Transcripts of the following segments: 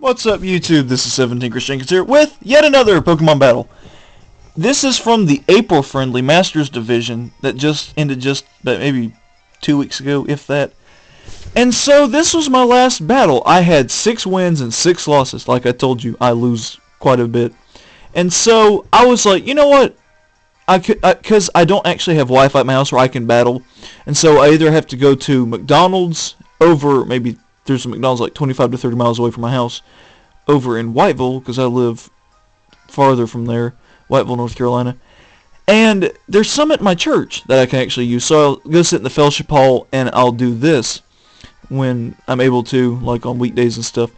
What's up, YouTube? This is 17 Christian here with yet another Pokemon battle. This is from the April-friendly Masters Division that just ended maybe 2 weeks ago, if that. And so this was my last battle. I had 6 wins and 6 losses. Like I told you, I lose quite a bit. And so I was like, you know what? Because I don't actually have Wi-Fi at my house where I can battle. And so I either have to go to McDonald's over maybe... There's a McDonald's like 25 to 30 miles away from my house over in Whiteville, because I live farther from there, Whiteville, North Carolina. And there's some at my church that I can actually use. So I'll go sit in the fellowship hall and I'll do this when I'm able to, like on weekdays and stuff.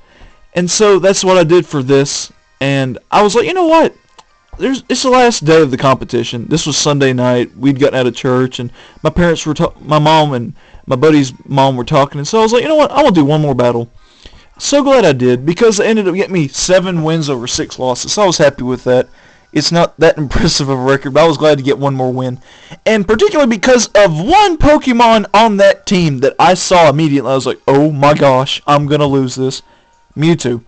And so that's what I did for this. And I was like, you know what? It's the last day of the competition. This was Sunday night. We'd gotten out of church, and my parents were my mom and my buddy's mom were talking, and so I was like, you know what? I want to do one more battle. So glad I did, because it ended up getting me 7 wins over 6 losses. So I was happy with that. It's not that impressive of a record, but I was glad to get one more win. And particularly because of one Pokemon on that team that I saw immediately. I was like, oh my gosh, I'm going to lose this. Mewtwo.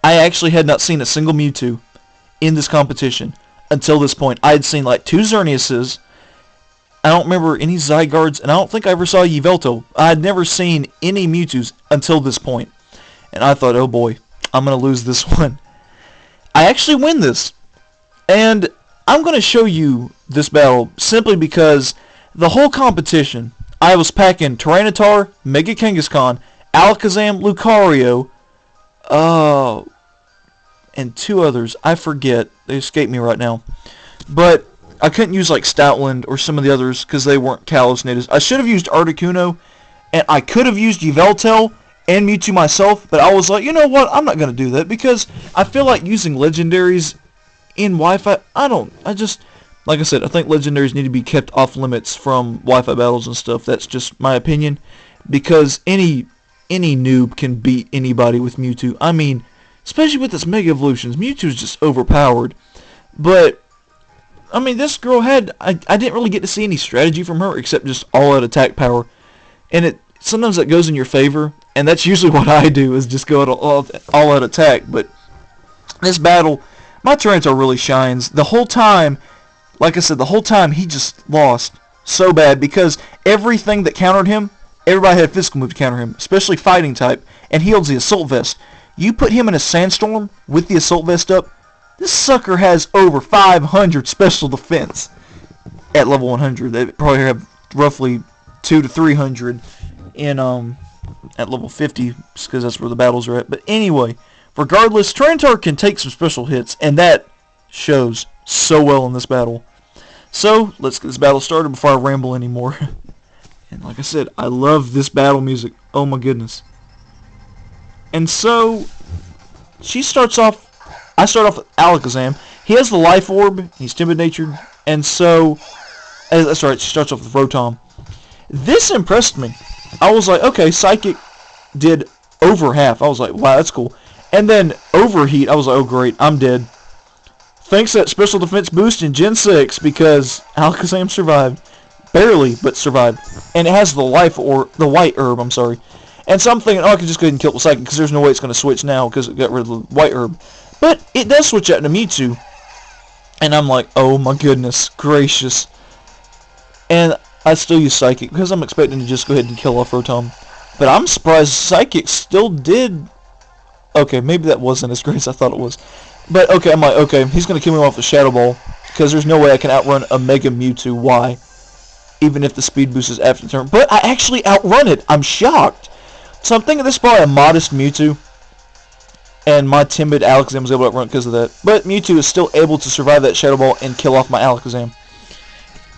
I actually had not seen a single Mewtwo in this competition until this point. I had seen like 2 Xerneases. I don't remember any Zygardes, and I don't think I ever saw a Yveltal. I had never seen any Mewtwo's until this point. And I thought, oh boy, I'm going to lose this one. I actually win this. And I'm going to show you this battle simply because the whole competition, I was packing Tyranitar, Mega Kangaskhan, Alakazam, Lucario, and 2 others. I forget. They escape me right now. But I couldn't use like Stoutland or some of the others because they weren't Kalos natives. I should have used Articuno, and I could have used Yveltal and Mewtwo myself, but I was like, you know what? I'm not going to do that because I feel like using legendaries in Wi-Fi, like I said, I think legendaries need to be kept off limits from Wi-Fi battles and stuff. That's just my opinion, because any noob can beat anybody with Mewtwo. I mean, especially with its Mega Evolutions, Mewtwo's just overpowered. But I mean, this girl I didn't really get to see any strategy from her except just all-out attack power. And sometimes that goes in your favor, and that's usually what I do, is just go all-out attack. But this battle, my Tyranitar really shines. The whole time, like I said, the whole time he just lost so bad because everything that countered him, everybody had a physical move to counter him, especially fighting type, and he holds the Assault Vest. You put him in a Sandstorm with the Assault Vest up, this sucker has over 500 special defense at level 100. They probably have roughly 200 to 300 in at level 50, because that's where the battles are at. But anyway, regardless, Tyranitar can take some special hits, and that shows so well in this battle. So let's get this battle started before I ramble anymore. And like I said, I love this battle music. Oh my goodness. And so I start off with Alakazam. He has the Life Orb. He's timid-natured. And so, that's right, she starts off with Rotom. This impressed me. I was like, okay, Psychic did over half. I was like, wow, that's cool. And then Overheat, I was like, oh great, I'm dead. Thanks to that special defense boost in Gen 6, because Alakazam survived. Barely, but survived. And it has the the White Herb, I'm sorry. And so I'm thinking, oh, I can just go ahead and kill the Psychic, because there's no way it's going to switch now, because it got rid of the White Herb. But it does switch out into Mewtwo. And I'm like, oh my goodness gracious. And I still use Psychic, because I'm expecting to just go ahead and kill off Rotom. But I'm surprised Psychic still did... Okay, maybe that wasn't as great as I thought it was. But okay, I'm like, okay, he's going to kill me off with Shadow Ball, because there's no way I can outrun a Mega Mewtwo. Why? Even if the speed boost is after the turn. But I actually outrun it. I'm shocked. So I'm thinking this is probably a modest Mewtwo. And my timid Alakazam was able to outrun it because of that. But Mewtwo is still able to survive that Shadow Ball and kill off my Alakazam.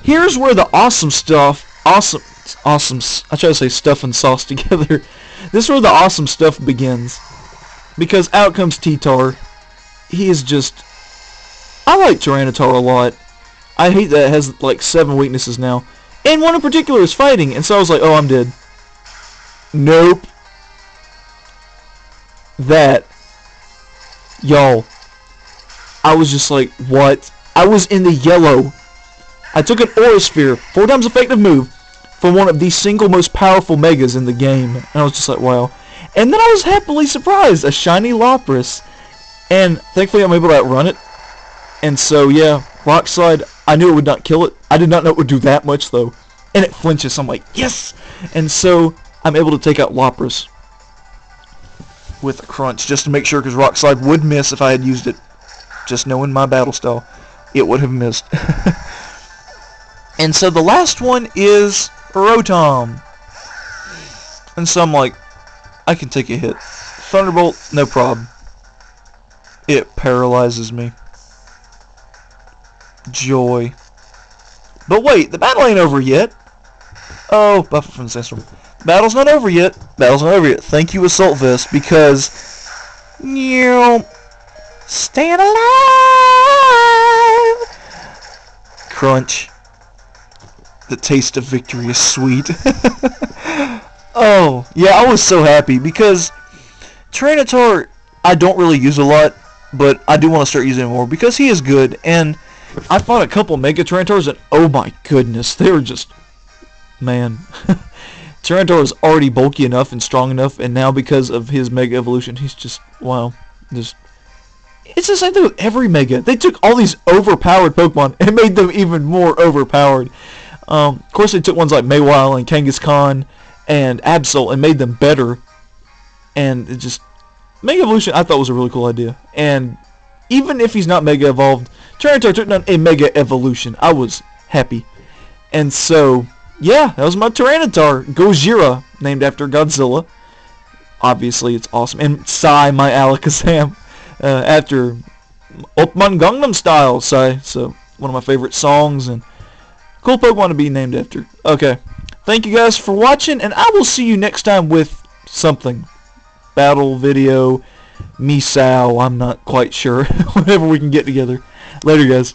Here's where the awesome stuff... Awesome... I try to say stuff and sauce together. This is where the awesome stuff begins. Because out comes T-Tar. He is just... I like Tyranitar a lot. I hate that it has like 7 weaknesses now. And one in particular is fighting. And so I was like, oh, I'm dead. Nope. That... Y'all, I was just like, what? I was in the yellow. I took an Aura Sphere, 4 times effective move, from one of the single most powerful Megas in the game. And I was just like, wow. And then I was happily surprised, a shiny Lapras. And thankfully I'm able to outrun it. And so yeah, Rock Slide, I knew it would not kill it. I did not know it would do that much though. And it flinches, so I'm like, yes! And so I'm able to take out Lapras with a crunch just to make sure, because Rock Slide would miss if I had used it. Just knowing my battle style, it would have missed. And so the last one is Rotom. And so I'm like, I can take a hit. Thunderbolt, no problem. It paralyzes me. Joy. But wait, the battle ain't over yet. Oh, Buffet from the Sandstorm. Battle's not over yet. Battle's not over yet. Thank you, Assault Vest, because... Staying alive! Crunch. The taste of victory is sweet. Oh, yeah, I was so happy, because Tyranitar, I don't really use a lot, but I do want to start using him more, because he is good, and I fought a couple Mega Tyranitars, and oh my goodness, they were just... Man. Tyranitar was already bulky enough and strong enough, and now because of his Mega Evolution, he's just, wow, just... It's the same thing with every Mega. They took all these overpowered Pokemon and made them even more overpowered. Of course, they took ones like Mawile and Kangaskhan and Absol and made them better. And it just... Mega Evolution, I thought was a really cool idea. And even if he's not Mega Evolved, Tyranitar took down a Mega Evolution. I was happy. And so, yeah, that was my Tyranitar. Gojira, named after Godzilla. Obviously, it's awesome. And Psy, my Alakazam. After Opman Gangnam Style, Psy. So, one of my favorite songs and cool Pokemon to be named after. Okay. Thank you guys for watching, and I will see you next time with something. Battle video, Misao, I'm not quite sure. Whatever we can get together. Later, guys.